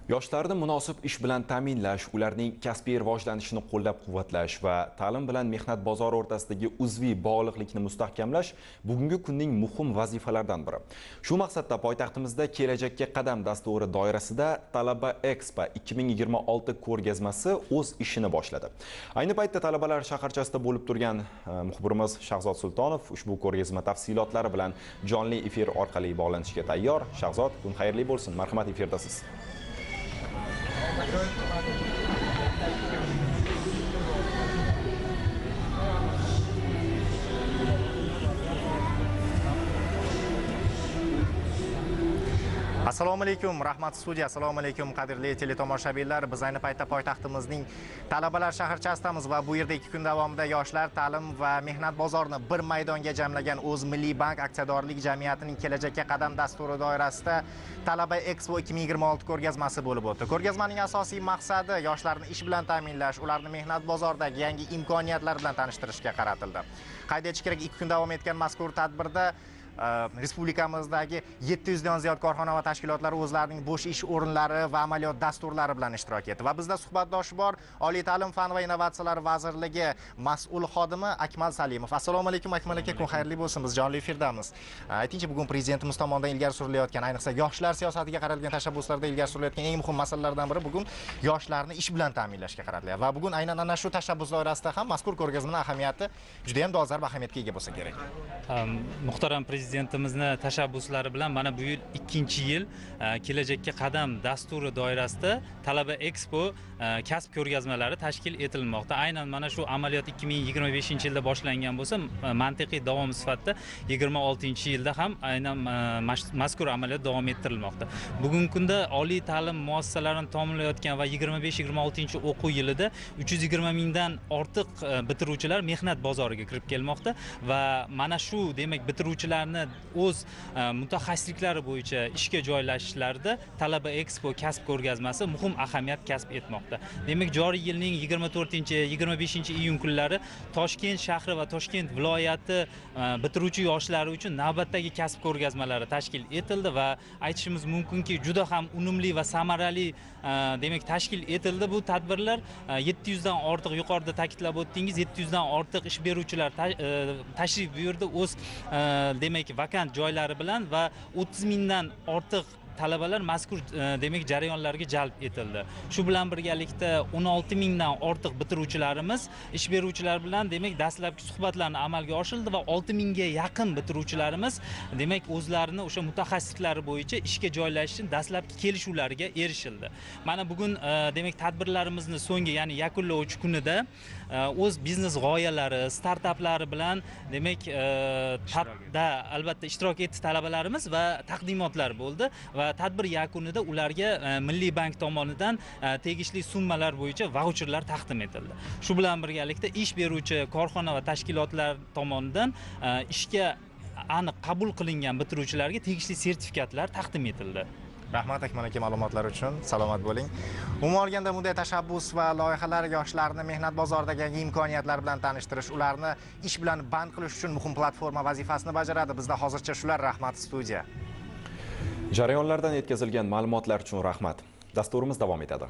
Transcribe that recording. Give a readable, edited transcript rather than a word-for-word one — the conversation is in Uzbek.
Yoshlarni munosib ish bilan ta'minlash, ularning kasbiy rivojlanishini qo'llab-quvvatlash va ta'lim bilan mehnat bozori o'rtasidagi uzviy bog'liqlikni mustahkamlash bugungi kunning muhim vazifalaridan biri. Shu maqsadda poytaxtimizda Kelajakka qadam dasturi doirasida Talaba Expo 2026 ko'rgazmasi o'z ishini boshladi. Ayni paytda talabalar shaharchasida bo'lib turgan muxbirimiz Shahzod Sultonov ushbu ko'rgazma tafsilotlari bilan jonli efir orqali bog'lanishga tayyor. Shahzod, kun xayrli bo'lsin. Marhamat, efirdasiz. Assalomu alaykum, rahmat studiya. Assalomu alaykum qadrli teletomoshabinlar. Biz ayni paytda poytaxtimizning talabalar shaharchasidamiz va bu yerda 2 kun davomida yoshlar ta'lim va mehnat bozorini bir maydonga jamlagan O'z Milliy bank aksiyadorlik jamiyatining Kelajakka qadam dasturi doirasida Talaba Expo 2026 ko'rgazmasi bo'lib o'tdi. Ko'rgazmaning asosiy maqsadi yoshlarni ish bilan ta'minlash, ularni mehnat bozoridagi yangi imkoniyatlar bilan tanishtirishga qaratildi. Qayd etish kerak, 2 kun davom etgan mazkur tadbirda respublikamizdagi 700 dan ziyod korxona va tashkilotlar o'zlarining bo'sh ish o'rinlari va amaliyot dasturlari bilan ishtirok etdi. Va bizda suhbatdoshi bor Oliy ta'lim fan va innovatsiyalar vazirligi mas'ul xodimi Akmal Salimov. Assalomu alaykum Akmal aka, kun xayrli bo'lsin. Biz jonli efirdamiz. Aytingchi, bugun prezidentimiz tomonidan ilgari surilayotgan, ayniqsa yoshlar siyosatiga qaralgan tashabbuslarda ilgari surilayotgan eng muhim masalalardan biri bugun yoshlarni ish bilan ta'minlashga qaratilgan. Va bugun aynan ana shu tashabbus doirasida ham mazkur ko'rgazmaning ahamiyati juda ham dolzarb ahamiyatga ega bo'lsa kerak. Muhtaram Prezidentimizni tashabbuslari bilan mana bu yil 2-yil Kelajakka qadam dasturi doirasida Talaba Expo kasb ko'rgazmalari tashkil etilmoqda. Aynan mana shu amaliyot 2025-yilda boshlangan bo'lsa, mantiqiy davom sifatida 26-yilda ham aynan mazkur amaliyot davom ettirilmoqda. Bugungi kunda oliy ta'lim muassasalarini ta'minlayotgan va 25-26 o'quv yilida 320 mingdan ortiq bitiruvchilar mehnat bozoriga kirib kelmoqda va mana shu demak bitiruvchilarni o'z mutaxassisliklari bo'yicha ishga joylashishlarida Talaba Expo kasb ko'rgazmasi muhim ahamiyat kasb etmoqda. Demak, joriy yilning 24-25 iyun kunlari Toshkent shahri va Toshkent viloyati bitiruvchi yoshlari uchun navbatdagi kasb ko'rgazmalari tashkil etildi va aytishimiz mumkinki juda ham unumli va samarali demak tashkil etildi. Bu tadbirlar 700 dan ortiq, yuqorida ta'kidlab o'tdingiz, 700 dan ortiq ish beruvchilar tashrif buyurdi o'z demak vakant joylari bilan va 30 mingdan ortiq talabalar mazkur demak jarayonlarga jalb etildi. Shu bilan birgalikda 16 mingdan ortiq bitiruvchilarimiz ish beruvchilar bilan demak dastlabki suhbatlarni amalga oshirildi va 6 mingga yaqin bitiruvchilarimiz demak o'zlarini o'sha mutaxassisliklari bo'yicha ishga joylashish uchun dastlabki kelishuvlarga erishildi. Mana bugun demak tadbirlarimizni so'nggi, ya'ni yakunlovchi kunida o'z biznes g'oyalari, startaplari bilan demak albatta ishtirok etdi talabalarimiz va taqdimotlar bo'ldi va tadbir yakunida ularga Milliy bank tomonidan tegishli summalar bo'yicha vaucherlar taqdim etildi. Shu bilan birgalikda ish beruvchi korxona va tashkilotlar tomonidan ishga aniq qabul qilingan bitiruvchilarga tegishli sertifikatlar taqdim etildi. Rahmat Akmal aka ma'lumotlar uchun. Salomat bo'ling. Umuman olganda bunday tashabbus va loyihalar yoshlarni mehnat bozoridagi yangi imkoniyatlar bilan tanishtirish, ularni ish bilan band qilish uchun muhim platforma vazifasini bajaradi. Bizda hozircha shular. Rahmat studiya. Jarayonlardan yetkazilgan ma'lumotlar uchun rahmat. Dasturimiz davom etadi.